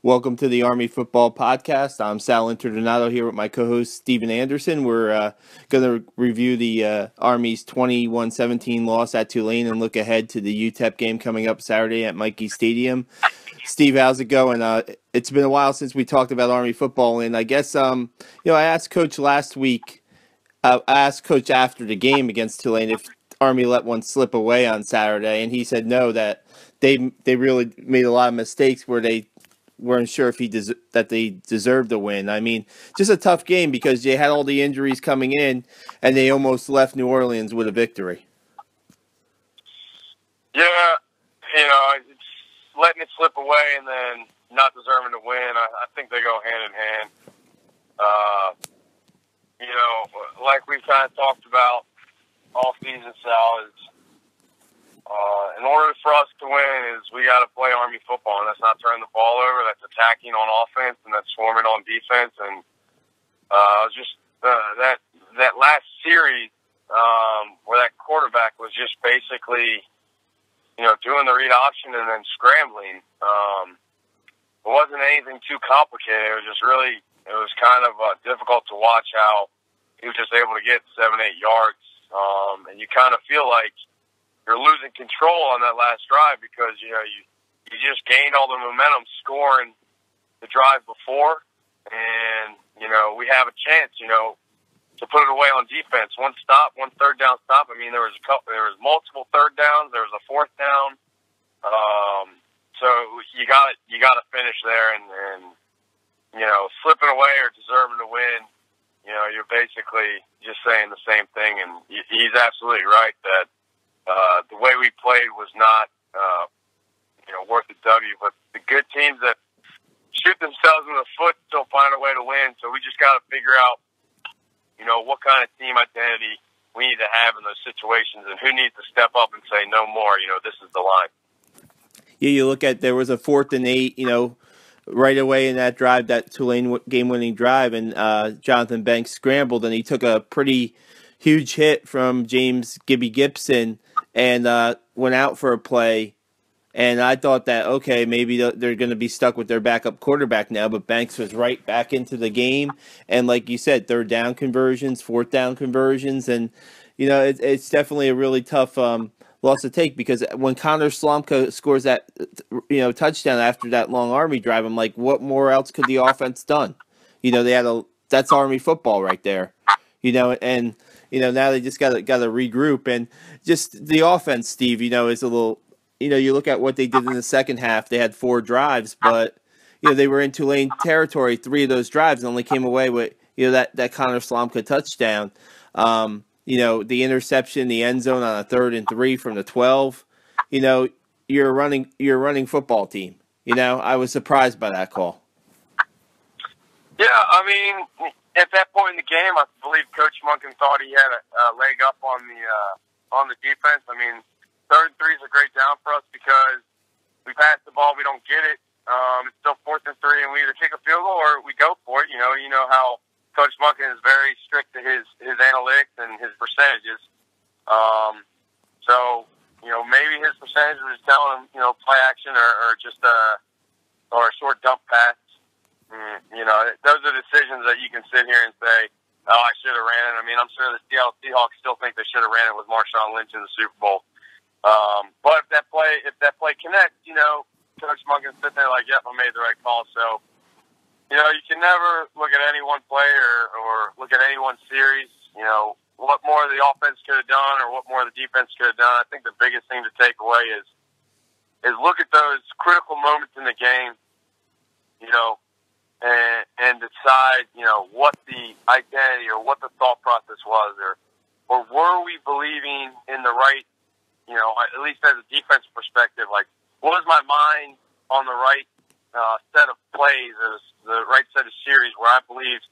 Welcome to the Army Football Podcast. I'm Sal Interdonato here with my co-host Steven Anderson. We're going to review the Army's 21-17 loss at Tulane and look ahead to the UTEP game coming up Saturday at Mikey Stadium. Steve, how's it going? It's been a while since we talked about Army football, and I guess I asked Coach last week. I asked Coach after the game against Tulane if Army let one slip away on Saturday, and he said no, that they really made a lot of mistakes where they weren't sure if that they deserved the win. I mean, just a tough game because they had all the injuries coming in, and they almost left New Orleans with a victory. Yeah, it's letting it slip away and then not deserving to win. I think they go hand in hand. Like we've kind of talked about all season, Sal, is in order for us to win is we got to play Army football, and that's not turning the ball over. That's attacking on offense, and that's swarming on defense. And that last series where that quarterback was just basically, doing the read option and then scrambling. It wasn't anything too complicated. It was kind of difficult to watch how he was just able to get 7-8 yards. And you kind of feel like you're losing control on that last drive because, you just gained all the momentum scoring the drive before. And, we have a chance, to put it away on defense. One third down stop. I mean, there was multiple third downs. There was a fourth down. So you got to finish there and slipping away or deserving to win. You're basically just saying the same thing. And he's absolutely right that the way we played was not, worth the W. But the good teams that shoot themselves in the foot still find a way to win. So we just got to figure out, what kind of team identity we need to have in those situations and who needs to step up and say no more. This is the line. Yeah, you look at there was a 4th and 8, right away in that drive, that Tulane game-winning drive, and Jonathan Banks scrambled, and he took a pretty huge hit from James Gibby Gibson and went out for a play. And I thought that, okay, maybe they're going to be stuck with their backup quarterback now, but Banks was right back into the game. And like you said, 3rd down conversions, 4th down conversions, and, it's definitely a really tough loss to take because when Connor Slomka scores that, touchdown after that long Army drive, I'm like, what more else could the offense done? That's Army football right there, and now they just got to regroup and just the offense, Steve, is a little, you look at what they did in the second half. They had 4 drives, but they were in Tulane territory 3 of those drives and only came away with that Connor Slomka touchdown. The interception, the end zone on a 3rd and 3 from the 12. You're a running football team. I was surprised by that call. Yeah, I mean, at that point in the game, I believe Coach Monken thought he had a leg up on the defense. I mean, 3rd and 3 is a great down for us because we pass the ball, we don't get it. It's still 4th and 3, and we either kick a field goal or we go for it. You know how Coach Monken is very strict to his analytics and his percentages. So maybe his percentage was telling him, play action or just a short dump pass. Those are decisions that you can sit here and say, oh, I should have ran it. I mean, I'm sure the Seattle Seahawks still think they should have ran it with Marshawn Lynch in the Super Bowl. But if that play connects, Coach Monken sit there like, yep, I made the right call. So, you can never look at any one play or look at any one series, what more the offense could have done or what more the defense could have done. I think the biggest thing to take away is look at those critical moments in the game, and decide, what the identity or what the thought process was or were we believing in the right, at least as a defense perspective, like, what was my mind on the right set of plays or the right set of series where I believed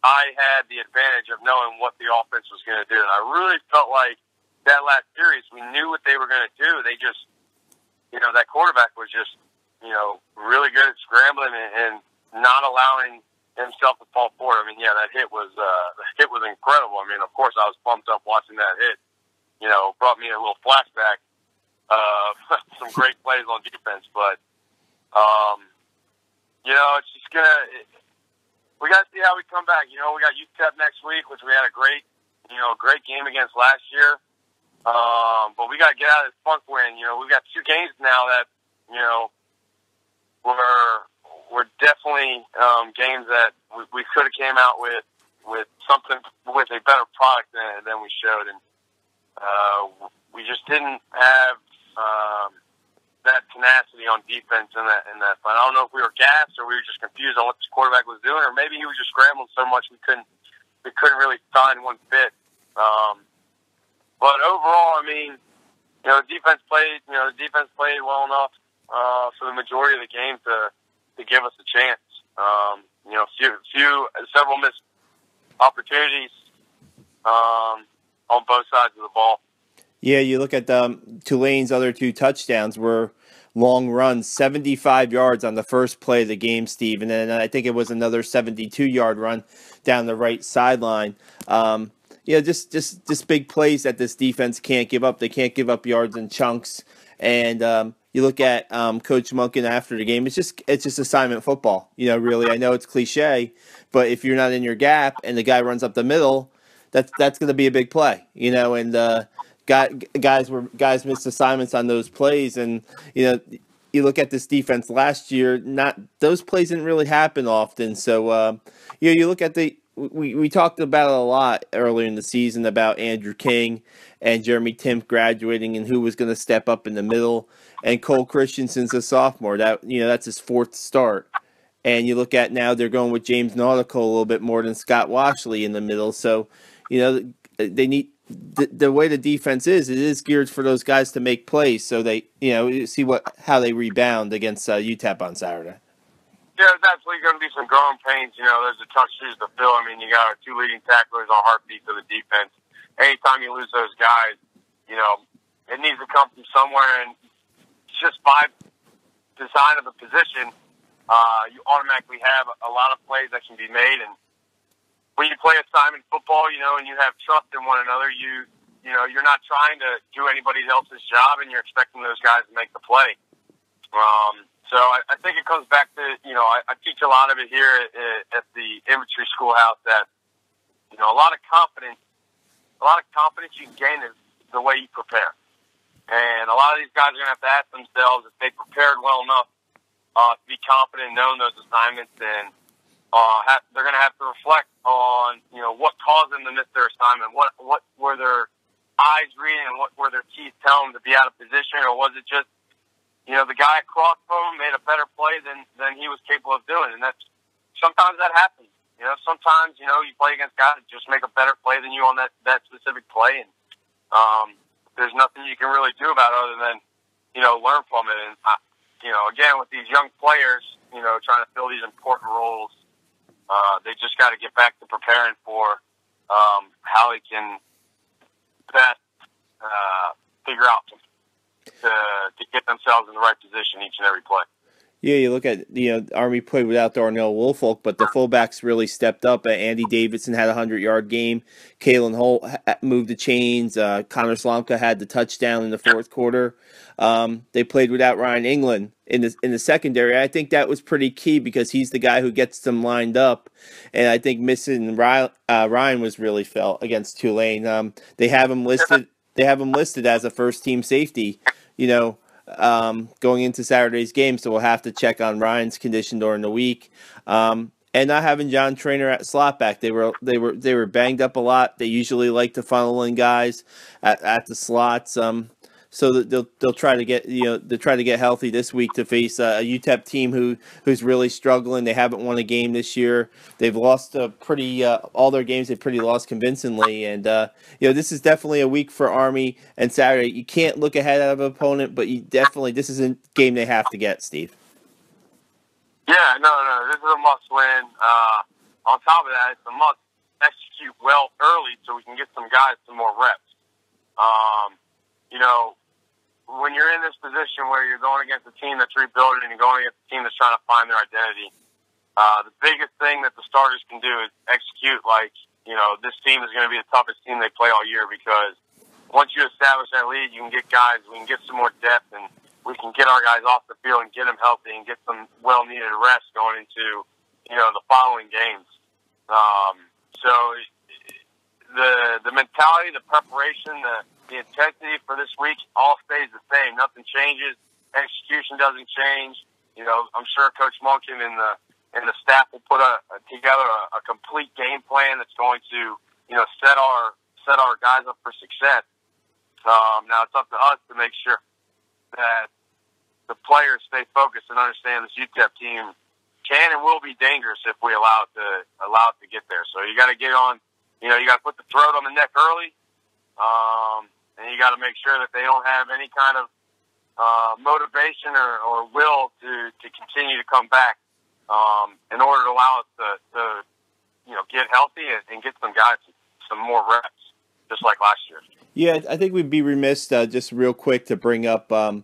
I had the advantage of knowing what the offense was going to do. And I really felt like that last series, we knew what they were going to do. They just, that quarterback was just, really good at scrambling and not allowing himself to fall forward. I mean, yeah, that hit was incredible. I mean, of course, I was pumped up watching that hit. Brought me a little flashback of some great plays on defense. But it's just we got to see how we come back. We got UTEP next week, which we had a great game against last year. But we got to get out of this funk win. We've got 2 games now that, we're definitely games that we could have came out with something, with a better product than we showed. And we just didn't have that tenacity on defense in that fight. I don't know if we were gassed or we were just confused on what this quarterback was doing, or maybe he was just scrambling so much we couldn't really find one fit. But overall, the defense played well enough for the majority of the game to give us a chance. Several missed opportunities on both sides of the ball. Yeah, you look at Tulane's other 2 touchdowns were long runs, 75 yards on the first play of the game, Steve, and then I think it was another 72-yard run down the right sideline. Just big plays that this defense can't give up. They can't give up yards in chunks. And you look at Coach Monken after the game. It's just assignment football. Really, I know it's cliche, but if you're not in your gap and the guy runs up the middle, that's going to be a big play. And guys missed assignments on those plays, and you look at this defense last year. Those plays didn't really happen often. So you look at we talked about it a lot earlier in the season about Andrew King and Jeremy Timp graduating and who was going to step up in the middle. And Cole Christensen's a sophomore. That's his 4th start. And you look at now they're going with James Nautical a little bit more than Scott Washley in the middle. So they need. The way the defense is, it is geared for those guys to make plays, so they, see how they rebound against UTEP on Saturday. Yeah, there's absolutely going to be some growing pains. There's a tough shoes to fill. You got our 2 leading tacklers on heartbeat of the defense. Anytime you lose those guys, it needs to come from somewhere, and just by design of the position, you automatically have a lot of plays that can be made. And when you play assignment football, and you have trust in one another, you're not trying to do anybody else's job, and you're expecting those guys to make the play. So I think it comes back to, I teach a lot of it here at the infantry schoolhouse that, a lot of confidence you can gain is the way you prepare. And a lot of these guys are going to have to ask themselves if they prepared well enough to be confident in knowing those assignments, and they're going to have to reflect on, what caused them to miss their assignment. What were their eyes reading, and what were their teeth telling them to be out of position, or was it just, the guy across from him made a better play than he was capable of doing? And sometimes that happens. Sometimes, you play against guys that just make a better play than you on that specific play, and there's nothing you can really do about it other than, learn from it. And, again, with these young players, trying to fill these important roles, they just got to get back to preparing for how they can best figure out to get themselves in the right position each and every play. Yeah, you look at, Army played without Darnell Woolfolk, but the fullbacks really stepped up. Andy Davidson had a 100-yard game. Kalen Holt moved the chains. Connor Slomka had the touchdown in the 4th quarter. They played without Ryan England in the secondary. I think that was pretty key because he's the guy who gets them lined up. And I think missing Ryan was really felt against Tulane. They have him listed. They have him listed as a first-team safety. Going into Saturday's game, so we'll have to check on Ryan's condition during the week. And not having John Trainer at slot back, they were banged up a lot. They usually like to funnel in guys at the slots. So that they'll try to get healthy this week to face a UTEP team who's really struggling. They haven't won a game this year. They've lost all their games. They've pretty lost convincingly, and this is definitely a week for Army and Saturday. You can't look ahead of an opponent, but this is a game they have to get, Steve. Yeah, no, this is a must win. On top of that, it's a must execute well early so we can get some guys some more reps. When you're in this position where you're going against a team that's rebuilding and you're going against a team that's trying to find their identity, the biggest thing that the starters can do is execute like, this team is going to be the toughest team they play all year, because once you establish that lead, you can get guys, we can get some more depth, and we can get our guys off the field and get them healthy and get some well-needed rest going into, the following games. So the mentality, the preparation, the intensity for this week all stays the same. Nothing changes. Execution doesn't change. I'm sure Coach Monken and the staff will put together a complete game plan that's going to, set our guys up for success. Now it's up to us to make sure that the players stay focused and understand this UTEP team can and will be dangerous if we allow it to get there. So you got to get on, you got to put the throat on the neck early, and you got to make sure that they don't have any kind of motivation or will to continue to come back in order to allow us to get healthy and get some guys some more reps, just like last year. Yeah, I think we'd be remiss just real quick to bring up, I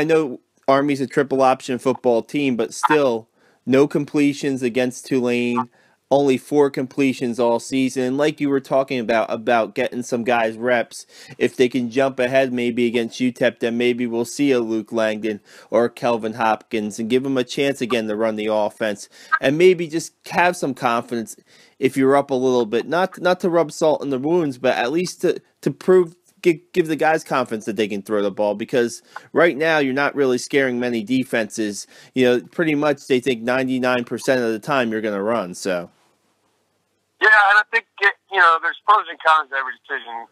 know Army's a triple option football team, but still no completions against Tulane, only 4 completions all season. And like you were talking about getting some guys reps, if they can jump ahead maybe against UTEP, then maybe we'll see a Luke Langdon or a Kelvin Hopkins and give them a chance again to run the offense and maybe just have some confidence if you're up a little bit, not to rub salt in the wounds, but at least to prove, give the guys confidence that they can throw the ball, because right now you're not really scaring many defenses. Pretty much they think 99% of the time you're going to run. So. Yeah, and I think, there's pros and cons to every decision,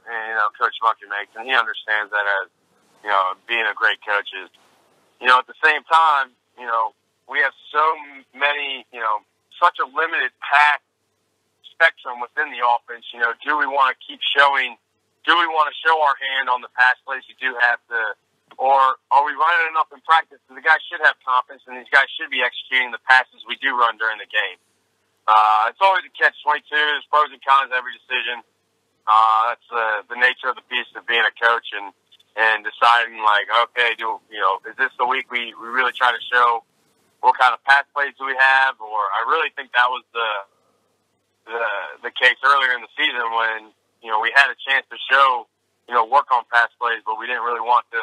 Coach Monken makes, and he understands that as, being a great coach is. At the same time, we have so many, such a limited pass spectrum within the offense. Do we want to keep showing, do we want to show our hand on the pass plays you do have to, or are we running enough in practice that the guys should have confidence and these guys should be executing the passes we do run during the game? It's always a catch-22. There's pros and cons to every decision. That's the nature of the beast of being a coach and deciding, like, okay, is this the week we really try to show what kind of pass plays do we have? Or I really think that was the case earlier in the season when, we had a chance to show, work on pass plays, but we didn't really want to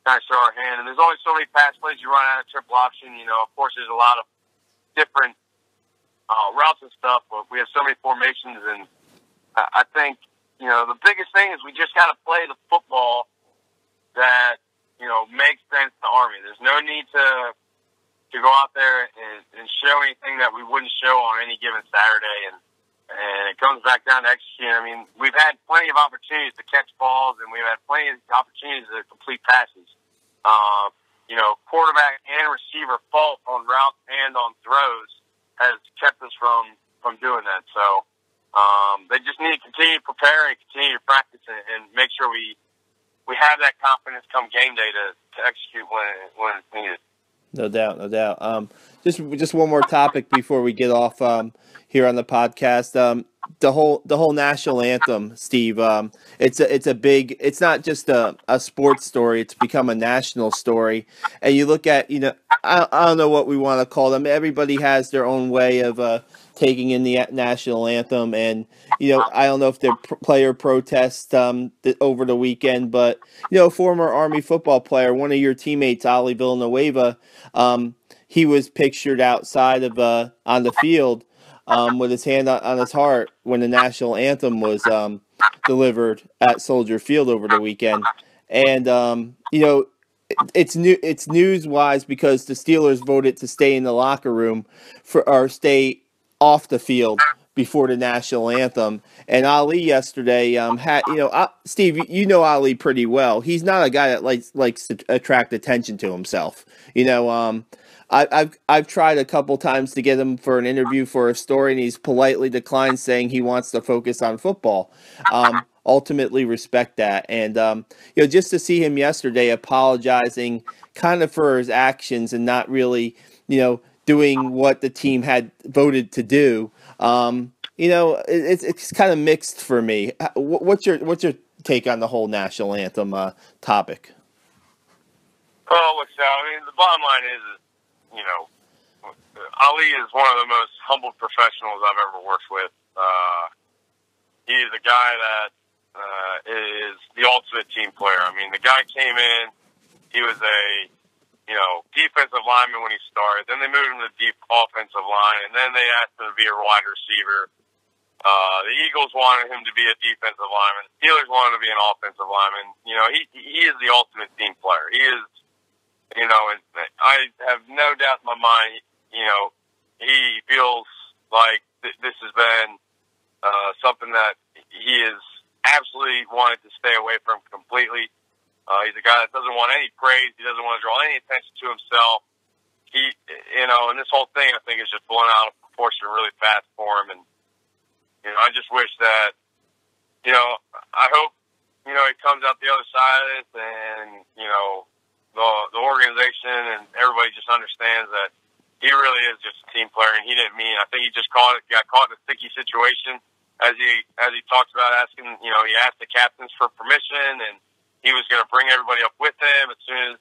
kind of show our hand. And there's only so many pass plays you run out of triple option. Of course, there's a lot of different routes and stuff, but we have so many formations, and I think, the biggest thing is we just got to play the football that, makes sense to Army. There's no need to go out there and show anything that we wouldn't show on any given Saturday, and it comes back down to executing. I mean, we've had plenty of opportunities to catch balls, and we've had plenty of opportunities to complete passes. Quarterback and receiver fault on routes and on throws has kept us from doing that. So they just need to continue to prepare and continue to practice and make sure we have that confidence come game day to execute when it's needed. No doubt, no doubt. Just one more topic before we get off here on the podcast. The whole national anthem, Steve. It's not just a sports story. It's become a national story. And you look at, I don't know what we want to call them. Everybody has their own way of taking in the national anthem. And, I don't know if they're player protests over the weekend, but, former Army football player, one of your teammates, Ali Villanueva, he was pictured outside of on the field with his hand on his heart when the national anthem was delivered at Soldier Field over the weekend. And, it's news-wise because the Steelers voted to stay in the locker room or stay off the field before the national anthem. And Ali yesterday had, Steve, you know Ali pretty well. He's not a guy that likes to attract attention to himself. I've tried a couple times to get him for an interview for a story, and he's politely declined, saying he wants to focus on football. Ultimately respect that. And, just to see him yesterday apologizing kind of for his actions and not really, doing what the team had voted to do, it's kind of mixed for me. What's your take on the whole national anthem topic? Oh, look, Sal, I mean, the bottom line is, Ali is one of the most humble professionals I've ever worked with. He is a guy that is the ultimate team player. I mean, the guy came in, he was a defensive lineman when he started. Then they moved him to deep offensive line, and then they asked him to be a wide receiver. The Eagles wanted him to be a defensive lineman. The Steelers wanted him to be an offensive lineman. He is the ultimate team player. He is, and I have no doubt in my mind, he feels like this has been something that he has absolutely wanted to stay away from completely. He's a guy that doesn't want any praise. He doesn't want to draw any attention to himself. And this whole thing, I think, is just blown out of proportion really fast for him. And, I just wish that, I hope, he comes out the other side of it and, the organization and everybody just understands that he really is just a team player and he didn't mean, I think he just got caught in a sticky situation as he talks about asking, he asked the captains for permission and he was going to bring everybody up with him as soon as,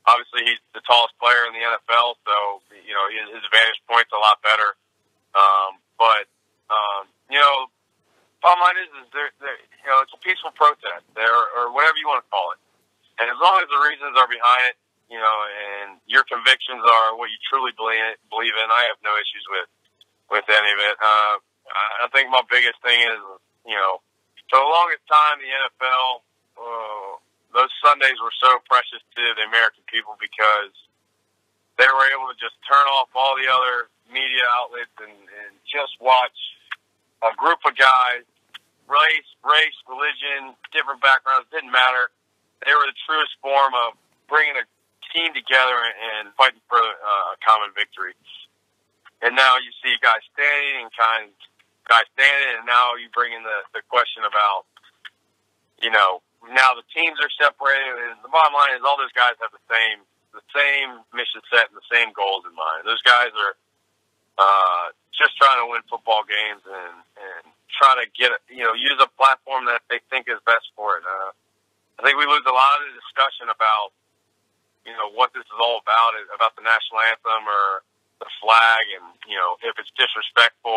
obviously he's the tallest player in the NFL, so, his vantage point's a lot better. Bottom line is there, it's a peaceful protest there, or whatever you want to call it. And as long as the reasons are behind it, and your convictions are what you truly believe in, I have no issues with any of it. I think my biggest thing is, for the longest time, the NFL, those Sundays were so precious to the American people because they were able to just turn off all the other media outlets and just watch a group of guys, race, religion, different backgrounds, didn't matter. They were the truest form of bringing a team together and fighting for a common victory. And now you see guys standing, and now you bring in the question about, now the teams are separated. And the bottom line is all those guys have the same mission set and the same goals in mind. Those guys are just trying to win football games and try to get, use a platform that they think is best for it. I think we lose a lot of the discussion about, what this is all about the national anthem or the flag and, if it's disrespectful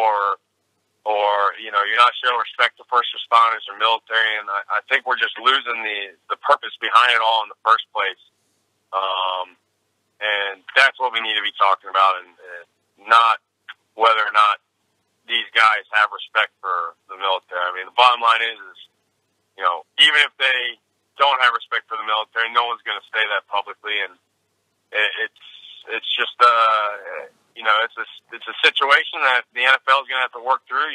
or you're not showing respect to first responders or military. And I think we're just losing the purpose behind it all in the first place. And that's what we need to be talking about and not whether or not these guys have respect for the military. I mean, the bottom line is even if they don't have respect for the military, no one's going to say that publicly. And it's just, it's a situation that the NFL is going to have to work through.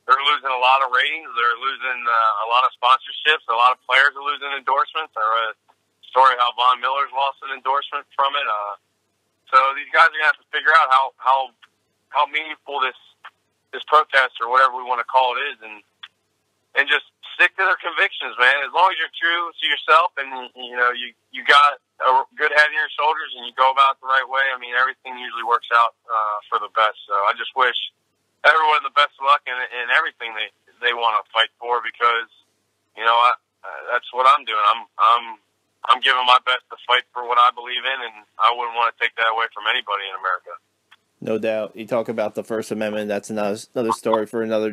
They're losing a lot of ratings. They're losing a lot of sponsorships. A lot of players are losing endorsements. I read a story how Von Miller's lost an endorsement from it. So these guys are going to have to figure out how meaningful this protest or whatever we want to call it is, and just stick to their convictions, man. As long as you're true to yourself and you got a good head on your shoulders and you go about it the right way, I mean, everything usually works out for the best. So I just wish everyone the best of luck in everything they want to fight for because that's what I'm doing. I'm giving my best to fight for what I believe in, and I wouldn't want to take that away from anybody in America. No doubt. You talk about the First Amendment. That's another story for another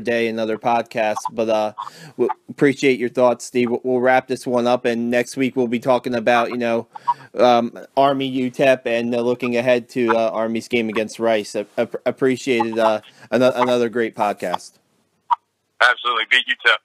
day, another podcast. But we appreciate your thoughts, Steve. We'll wrap this one up, and next week we'll be talking about Army UTEP and looking ahead to Army's game against Rice. Appreciated another great podcast. Absolutely, beat UTEP.